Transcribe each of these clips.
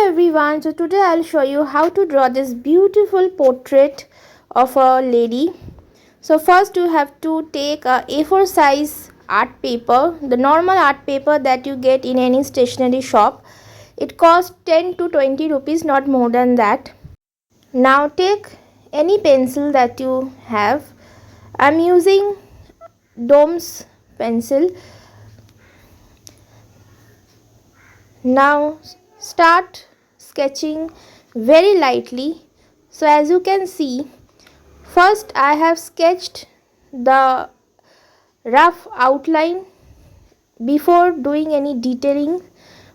everyone, so today I'll show you how to draw this beautiful portrait of a lady. So first you have to take a A4 size art paper, the normal art paper that you get in any stationery shop. It costs 10 to 20 rupees, not more than that. Now take any pencil that you have. I'm using Dome's pencil. Now start sketching very lightly. So as you can see, first I have sketched the rough outline before doing any detailing.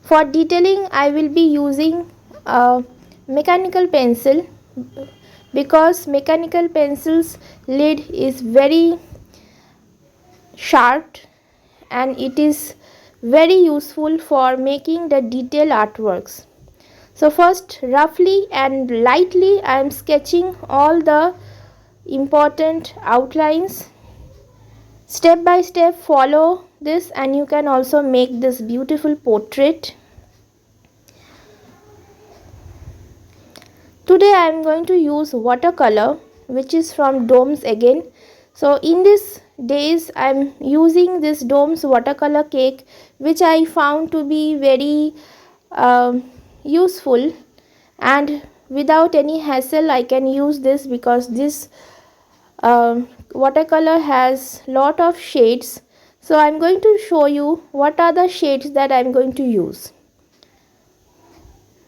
For detailing I will be using a mechanical pencil because mechanical pencil's lead is very sharp and it is very useful for making the detail artworks. So first roughly and lightly I am sketching all the important outlines. Step by step follow this and you can also make this beautiful portrait. Today I am going to use watercolor, which is from Domes again. So in these days I am using this Domes watercolor cake, which I found to be very useful, and without any hassle I can use this because this watercolor has lot of shades. So I'm going to show you what are the shades that I'm going to use.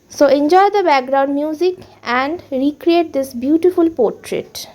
So enjoy the background music and recreate this beautiful portrait.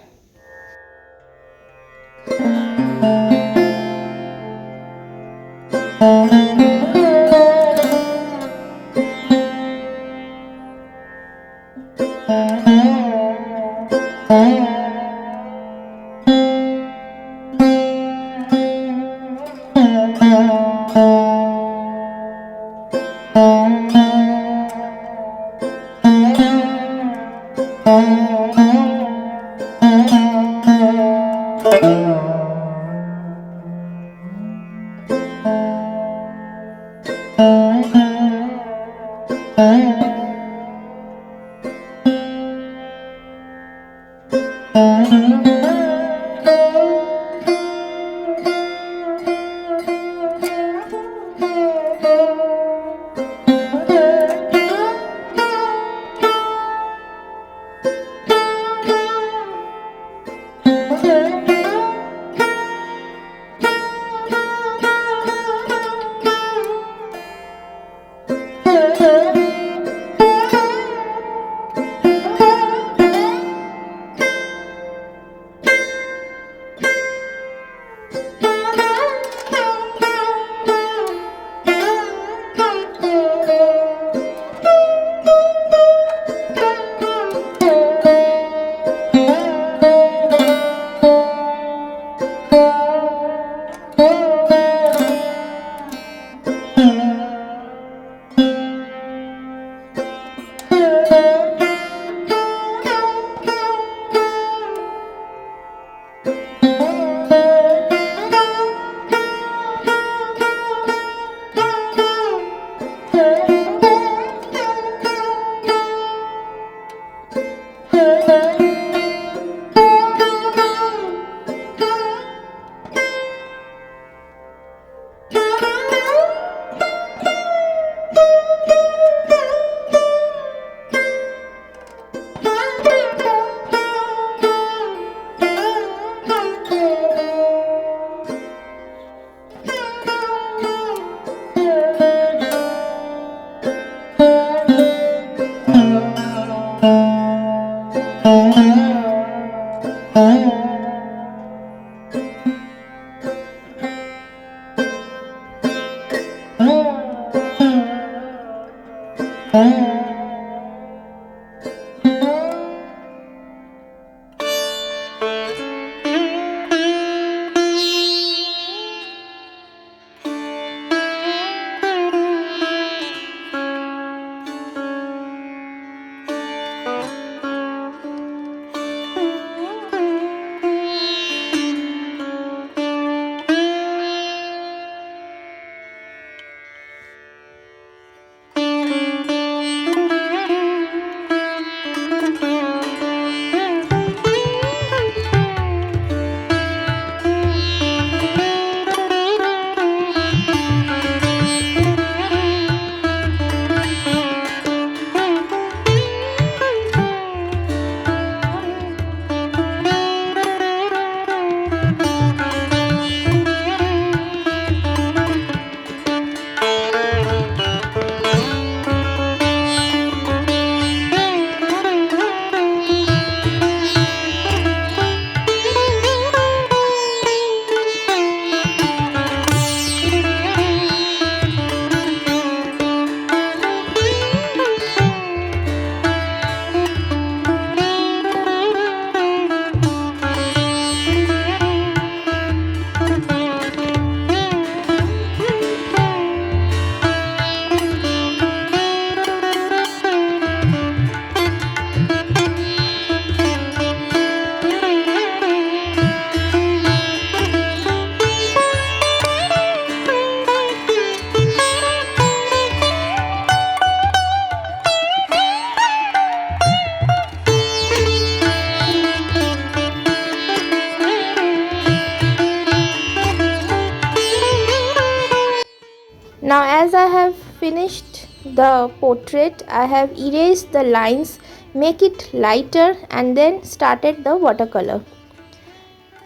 the portrait, I have erased the lines, make it lighter, and then started the watercolor.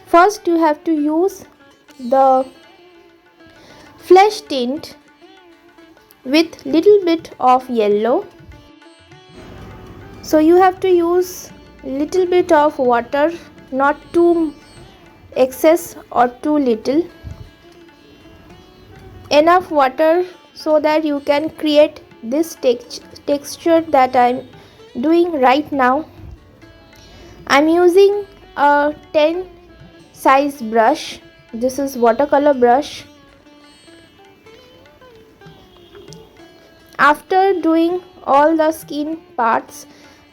First you have to use the flesh tint with little bit of yellow. So you have to use little bit of water, not too excess or too little. Enough water so that you can create this texture that I'm doing right now. I'm using a 10 size brush. This is watercolor brush. After doing all the skin parts,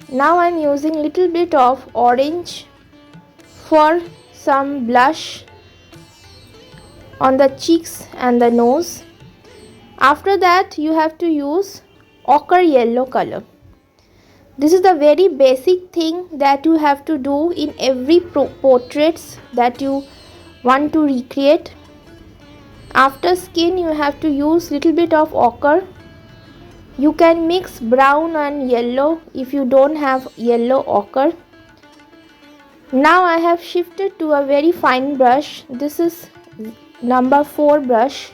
now I'm using little bit of orange for some blush on the cheeks and the nose. After that you have to use ochre yellow color. This is the very basic thing that you have to do in every portraits that you want to recreate. After skin you have to use little bit of ochre. You can mix brown and yellow if you don't have yellow ochre. Now I have shifted to a very fine brush. This is number 4 brush.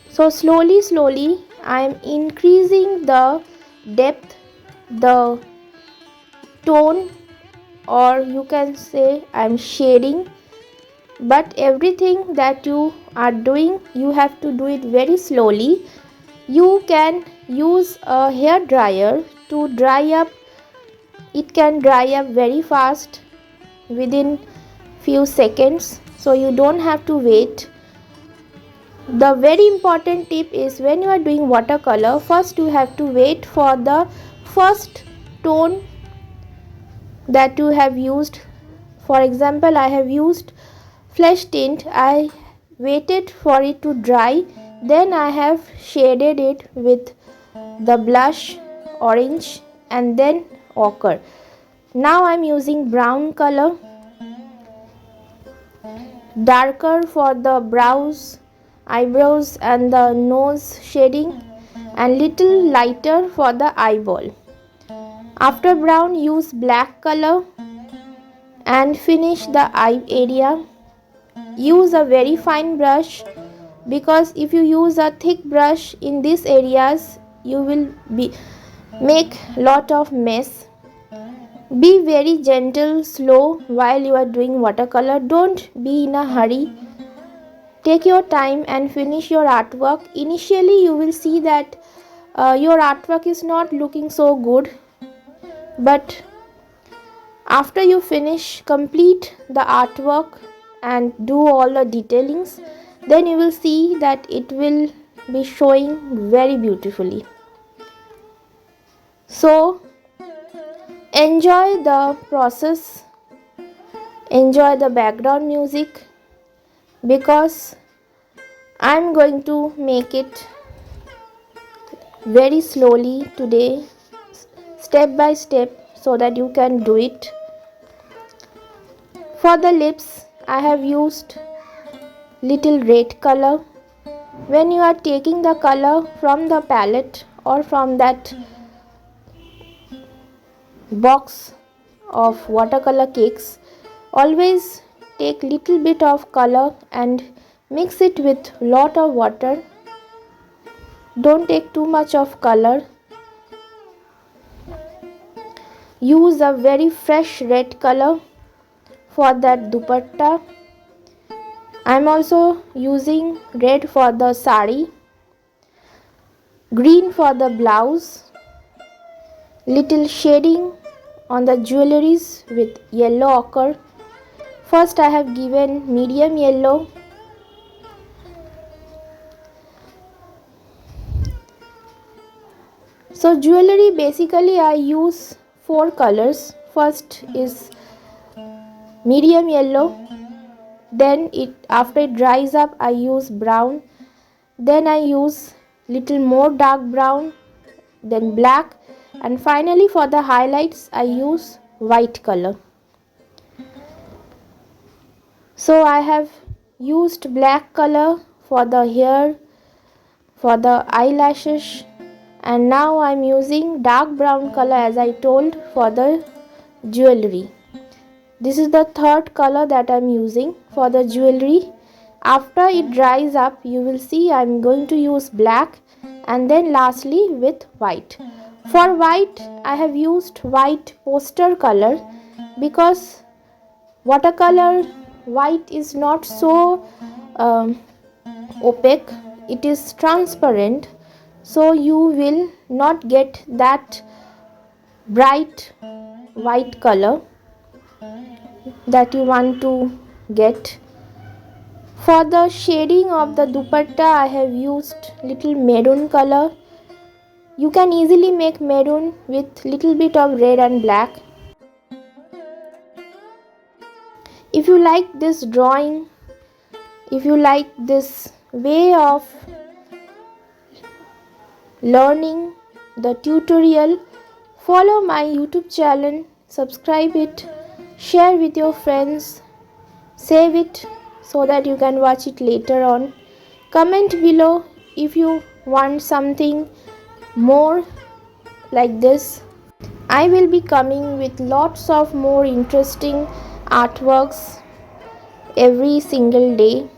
So slowly I am increasing the depth, the tone, or you can say I am shading. But everything that you are doing, you have to do it very slowly. You can use a hair dryer to dry up. It can dry up very fast within few seconds, so you don't have to wait. The very important tip is when you are doing watercolor, first you have to wait for the first tone that you have used. For example, I have used flesh tint. I waited for it to dry, then I have shaded it with the blush orange and then ochre. Now I am using brown color, darker for the brows, eyebrows and the nose shading, and little lighter for the eyeball. After brown, use black color and finish the eye area. Use a very fine brush, because if you use a thick brush in these areas, you will make lot of mess. Be very gentle, slow while you are doing watercolor. Don't be in a hurry. Take your time and finish your artwork. Initially you will see that your artwork is not looking so good, but after you finish, complete the artwork and do all the detailings, then you will see that it will be showing very beautifully. So enjoy the process, enjoy the background music, because I am going to make it very slowly today, step by step, so that you can do it. For the lips, I have used little red color. When you are taking the color from the palette or from that box of watercolor cakes, always take little bit of color and mix it with lot of water. Don't take too much of color. Use a very fresh red color for that dupatta. I am also using red for the saree, green for the blouse, little shading on the jewelries with yellow ochre. First I have given medium yellow, so jewelry basically I use 4 colors. First is medium yellow, then after it dries up I use brown, then I use little more dark brown, then black, and finally for the highlights I use white color. So I have used black color for the hair for the eyelashes, and now I'm using dark brown color as I told for the jewelry. This is the third color that I'm using for the jewelry. After it dries up, you will see I'm going to use black and then lastly with white. For white, I have used white poster color because watercolor white is not so opaque, it is transparent, so you will not get that bright white color that you want to get. For the shading of the dupatta, I have used little maroon color. You can easily make maroon with little bit of red and black. If you like this drawing, if you like this way of learning the tutorial, follow my YouTube channel, subscribe it, share with your friends, save it so that you can watch it later on. Comment below if you want something more like this. I will be coming with lots of more interesting artworks every single day.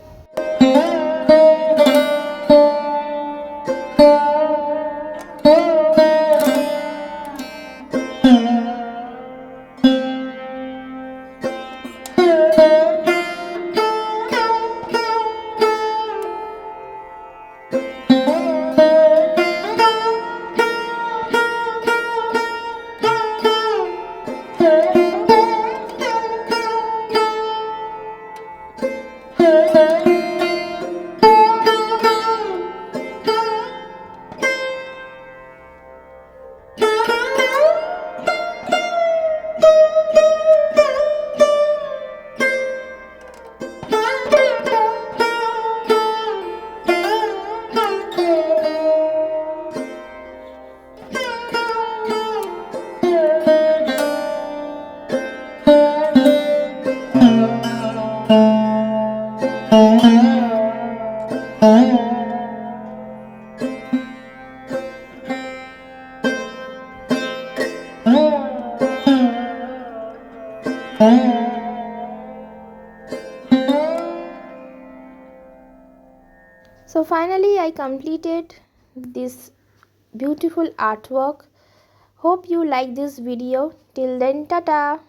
So finally I completed this beautiful artwork. Hope you like this video. Till then, tata.